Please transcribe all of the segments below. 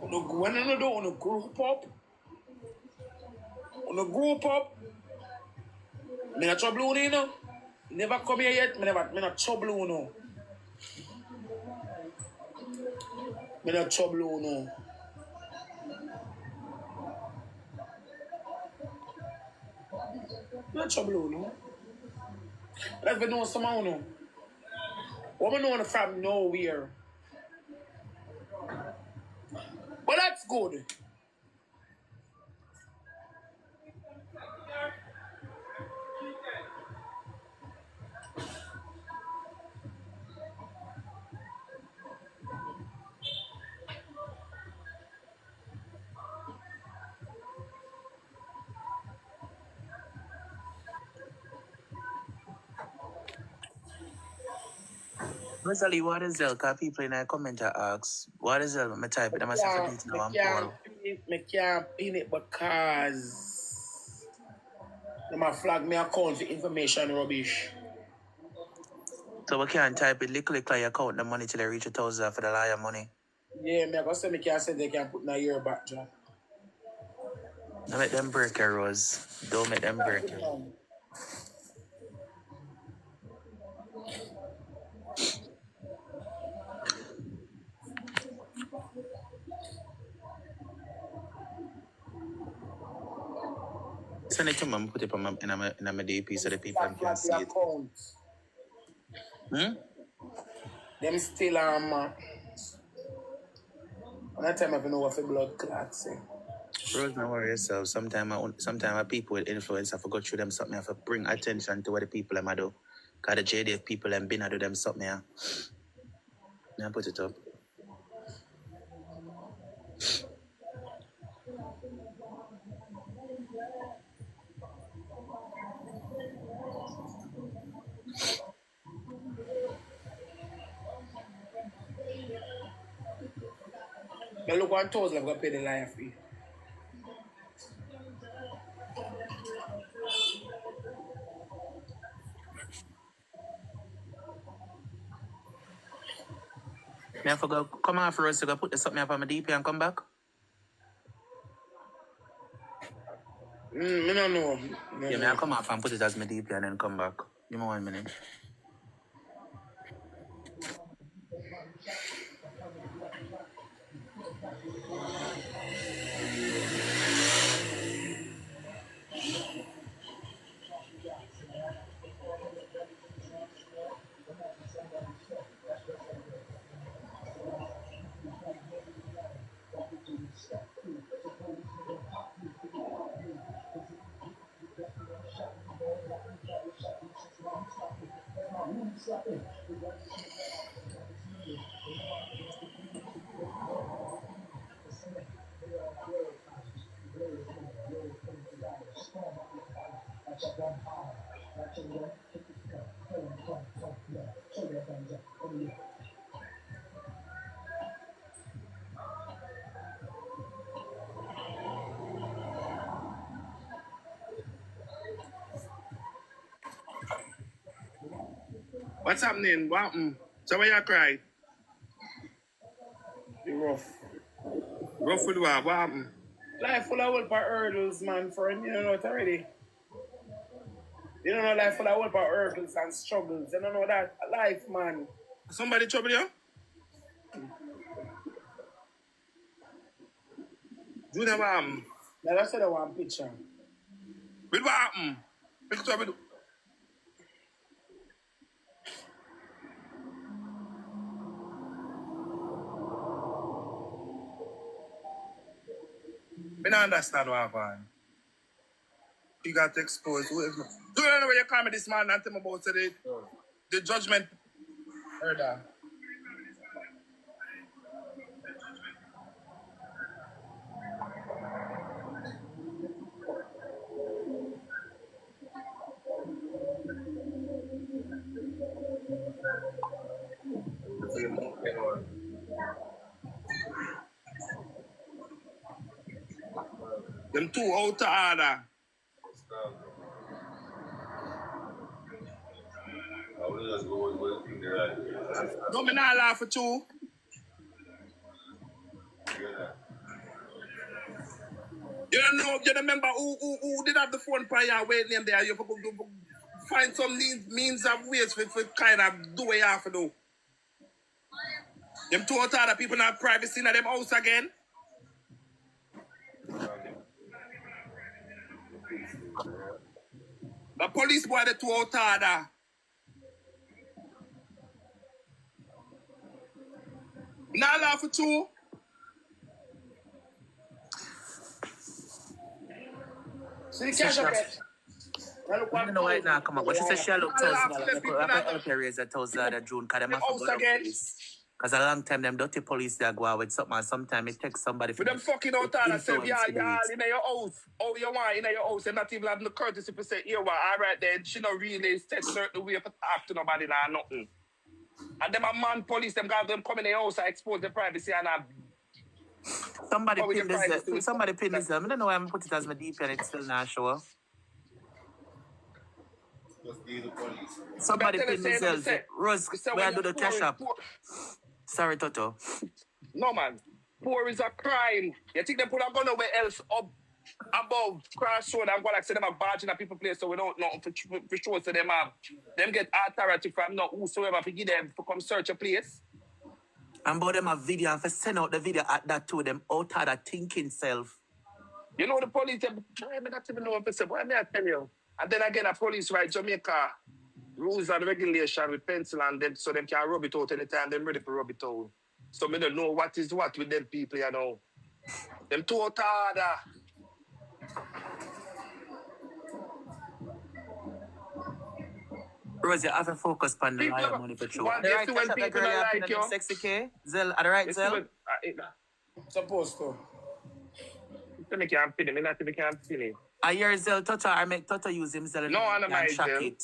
When you do, on a group up, me not trouble you know. Never come here yet, me not trouble you know. Me not trouble you know. Me not trouble you know. Let's be know somehow know. What we know from nowhere. But that's good. Rosalie, what is it? Because people in the comment ask, what is it? I type it. I'm for this now and Paul. Me can't pin it because they might flag me account for information rubbish. So we can't type it, lick your account the money till they reach 1,000 for the liar money. Yeah, me I say me can't say they can put in a year back, John. Don't make them break your Rose. Don't make them break you. Send it to me, put it in my DP so the people can see it. Them still that time I don't know what the blood clots say. Rose, don't worry yourself. Sometimes people with influence, I forgot through them something. I have to bring attention to what the people am do. Because the JDF people and been do them something. Yeah, put it up. Now look 1,000 I'm gonna pay the life fee. I forgot come off for us to go put the something up on my DP and come back. I don't know. Yeah, I'll come off and put it as my DP and then come back. Give me 1 minute. What's happening? What happened? So why you cry? You rough. Rough with what? What happened? Life full of whole hurdles, man, friend. You don't know it already. You don't know life full of whole hurdles and struggles. You don't know that life, man. Somebody trouble you? Do that what happened? Yeah, that's the one picture. With what happened? Picture with... I don't understand what happened. You got exposed. Do you know where you call me this man and tell me about today? The judgment. Heard that. Them two out to order. No, me not laugh at you. You don't know, you remember who did have the phone by your way name there? You find some means of ways for kind of do what you have to do. Them two other people not privacy in them house again. The police boy the two other. Now laugh for two. See the cash up it. I don't know right now, come on. But she said she had look $1,000. I help her raise $1,000 June because them have to go to police. Because a long time them dirty police they go out with something and sometimes it takes somebody for them fucking out and say, yeah, in your house. Oh, you want in your house and not even have the courtesy to say, here, well, all right then, she not really set certain way for talk to nobody or nothing. And them a man police, them got them come in the house and expose the privacy and somebody pinned this. Somebody pinned this. I don't know why I'm put it as my DP and it's still not sure. Somebody pinned this. Rose, where do the cash up? Sorry, Toto. No, man. Poor is a crime. You think they put a gun away else up above crossroad and go like say them have barging at people place so we don't know for sure so them get authority from not whosoever to give them to come search a place. And about them a video and for send out the video at that to them out of that thinking self. You know the police try me not even know what to say. What may I tell you? And then again, the police right Jamaica rules and regulation with pencil and them so them can rub it out anytime they're ready for rub it out. So me don't know what is what with them people, you know. Them too hard. Rose, you have to focus on the lion money for sure. The right when people don't like you. 60K? Zell, are the right Zell? Supposed to. I can't pin him. I can't pin him. I hear Zell Toto, I make Toto use him Zell and no, I can't track it.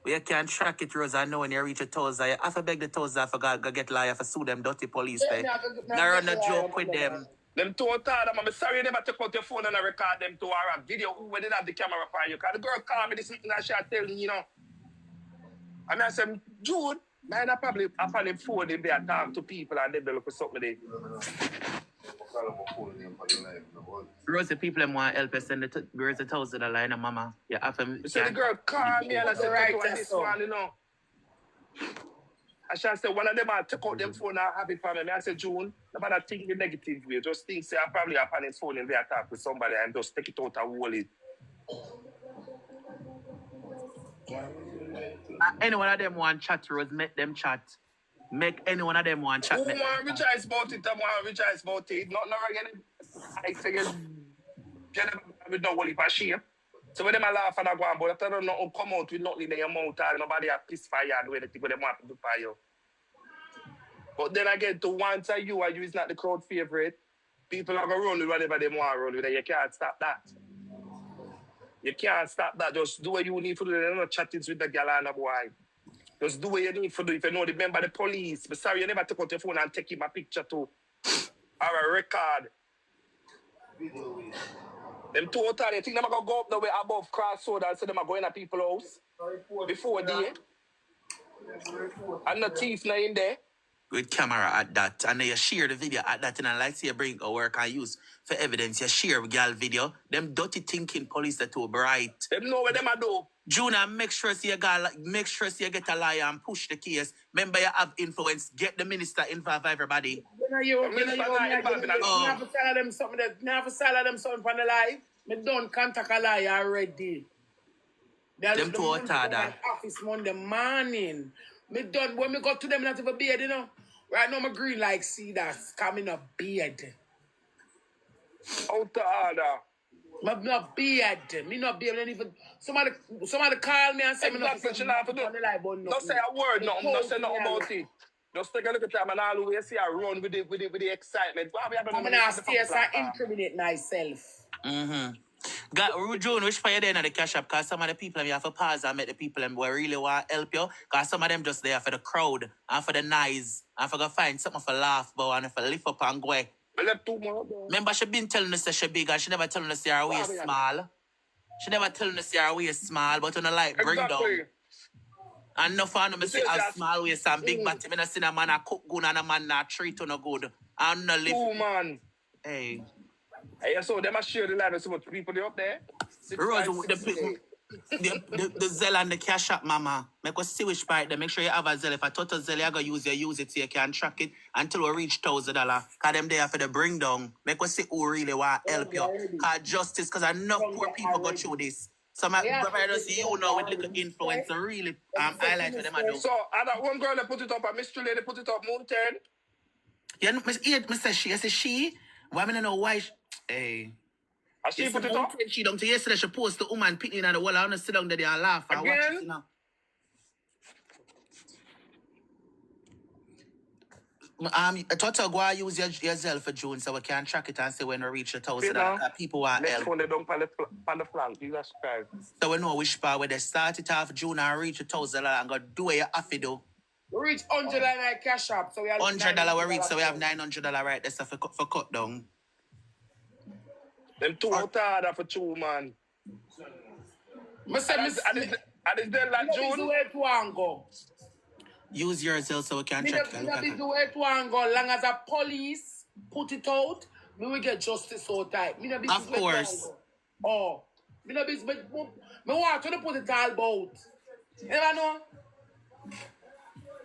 We can't track it, Rose. I know when you reach a $1,000, you have to beg the $1,000 for go get liar for sue them dirty police. Now run a joke with them. Them two tired, I'm sorry you never took out your phone and record them to our video who didn't have the camera for you. Because the girl called me this evening and she tell me, you know. And I said, Jude, man, I probably upon him phone him there talk to people and they look for something there. Rose, the people them want help us send the girls $1,000 in mama. Yeah, after so the girl called me and I said, right, this one, you know. I shall say one of them I took out them phone and have it for me. I said, June, no matter think the negative way. Just think say I probably upon his phone and they talk with somebody and just take it out and hold it. Any one of them want chat, Rose, make them chat. Make any one of them want chat. Who want to rejoice about it? I want to rejoice about it. Not again. I figure we don't want to shame. So when them a laugh and I go on, but after they don't come out with nothing in your mouth or nobody a piss fire and do anything with them want to do for you. But then again, to once you is not the crowd favorite, people are going to run with whatever they want to run with. You can't stop that. You can't stop that. Just do what you need to do. They're not chatting with the girl and the boy. Just do what you need to do. If you know the member of the police, but sorry, you never took out your phone and take him a picture too. Or a record. Them two out there, you think they're going to go up the way above crossroad and say they're going to people's house before day? And the thief not in there. With camera at that, and then you share the video at that, and I like to you bring a work and use for evidence. You share with girl video. Them dirty thinking police that too bright. Them know what them a do. June, make sure you get a liar and push the case. Remember you have influence. Get the minister involved everybody. You never sell them something from the live. Me don't contact a liar already. Them two are office Monday morning. Me done when me go to them not have a beard, you know. Right now my green like see that coming up beard. Out the order. Me not beard. Me not beard even somebody call me and say me not say don't say a word, don't say nothing about it. Just take a look at them and always see I run with the excitement. I'm gonna stay and incriminate myself. June, wish for you there in the cash up because some of the people you have to pause and make the people who really want to help you because some of them just there for the crowd and for the noise and for go find something for laugh about and for lift up and go. Remember she been telling us that she big and she never telling us your waist small. She never telling us your waist small but on the light bring down. And no fun me say a small waist and big body. Me not see a man a cook good and a man not treat you no good. And no lift. Man. Hey. I saw them share the line with so much people they up there. Rose, 656. the Zelle and the Cash App, mama. Make us see which part there. Make sure you have a Zelle. If a total Zelle, you gotta use it so you can track it until we reach $1,000. Cause them there for the bring down. Make us see who really want to help you. Cause justice, cause enough poor people go through this. So my providers, you know, with little influence, so really highlight for them I do. So, and that one girl that put it up, a mystery lady put it up, Moon 10. Yeah, Mr. She, I say she. Why me not know why? Hey. And she put it up? She don't yesterday she post the woman picking on the wall. I want to sit down there and laugh and watch it, you know. I thought I'll go and use your Zelle for June so we can track it and see when we reach $1,000. People want let's help. hold it down on the flank. Jesus Christ. So we know which part where they start it off June and reach $1,000 and go do what you have to do. We reach $100 Cash App, so we have $100 we reach, so we have $900 right there so for cut down. Them 2 harder for 2, man. And is there like June? Use your Zelle so we can track it. Long as the police put it out, we will get justice so tight. Of course. Oh, me want to put it all about. You never know?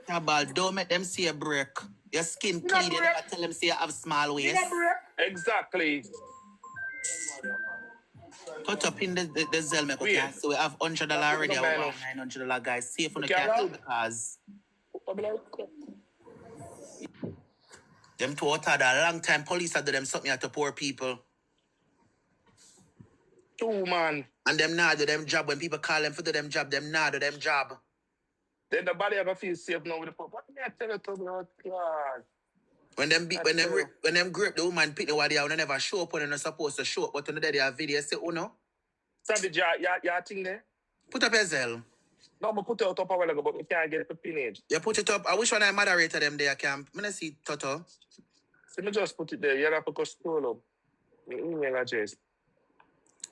Tabal, don't make them see a break. Your skin clean, you never tell them say you have small waist. Exactly. Put up in the Zelle, make we can. So we have $100 already. I want $900, guys. See if we can help the cause. Them two out had a long time. Police had do them something to poor people. 2, man. And them not do them job. When people call them for do them job, them not do them job. Then the body ever feel safe now with the pop. What did I tell you to God? When them grip the woman pick the body out, they never show up when they're not supposed to show up. But when they have video, say, oh no. Savage, your thing there? Put up your Zelle. No, I put it up a while ago, but we can't get it to pinage. You put it up. I wish when I moderator them there, I can. I'm going to see Toto. So me just put it there. You have to go scroll up. My email address.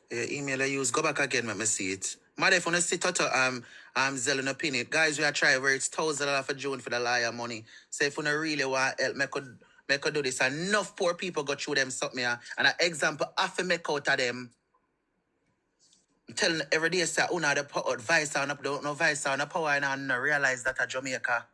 Yeah, email I use. Go back again, let me see it. Mother, if you want to see Toto, Zelle and pin it. Guys, we are trying where it's $1,000 for June for the liar money. So if you don't really want help, me could do this. Enough poor people go through them something here. And an example, I have to make out of them. I'm telling every day, say, the advice on up, don't know advice on the power, and I realize that at Jamaica.